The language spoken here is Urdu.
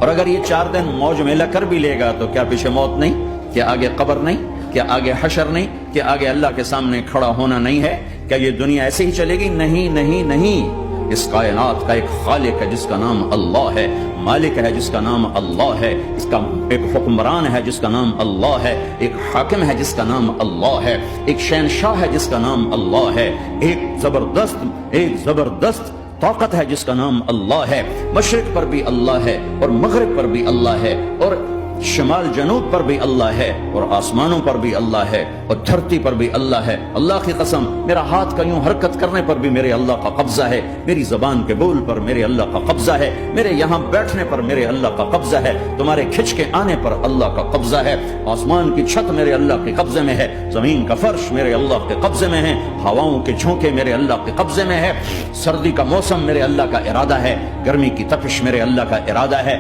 اور اگر یہ 4 دن موج میلہ کر بھی لے گا تو کیا پیچھے موت نہیں؟ کیا آگے قبر نہیں؟ کیا آگے حشر نہیں؟ کیا آگے اللہ کے سامنے کھڑا ہونا نہیں ہے؟ کیا یہ دنیا ایسے ہی چلے گی؟ نہیں نہیں نہیں، اس کائنات کا ایک خالق ہے جس کا نام اللہ ہے، مالک ہے جس کا نام اللہ ہے، اس کا ایک حکمران ہے جس کا نام اللہ ہے، ایک حاکم ہے جس کا نام اللہ ہے، ایک شہنشاہ ہے جس کا نام اللہ ہے، ایک زبردست طاقت ہے جس کا نام اللہ ہے۔ مشرق پر بھی اللہ ہے اور مغرب پر بھی اللہ ہے اور شمال جنوب پر بھی اللہ ہے اور آسمانوں پر بھی اللہ ہے اور دھرتی پر بھی اللہ ہے۔ اللہ کی قسم، میرا ہاتھ کا یوں حرکت کرنے پر بھی میرے اللہ کا قبضہ ہے، میری زبان کے بول پر میرے اللہ کا قبضہ ہے، میرے یہاں بیٹھنے پر میرے اللہ کا قبضہ ہے، تمہارے کھچ کے آنے پر اللہ کا قبضہ ہے۔ آسمان کی چھت میرے اللہ کے قبضے میں ہے، زمین کا فرش میرے اللہ کے قبضے میں ہے، ہواؤں کے جھونکے میرے اللہ کے قبضے میں ہے، سردی کا موسم میرے اللہ کا ارادہ ہے، گرمی کی تپش میرے اللہ کا ارادہ ہے۔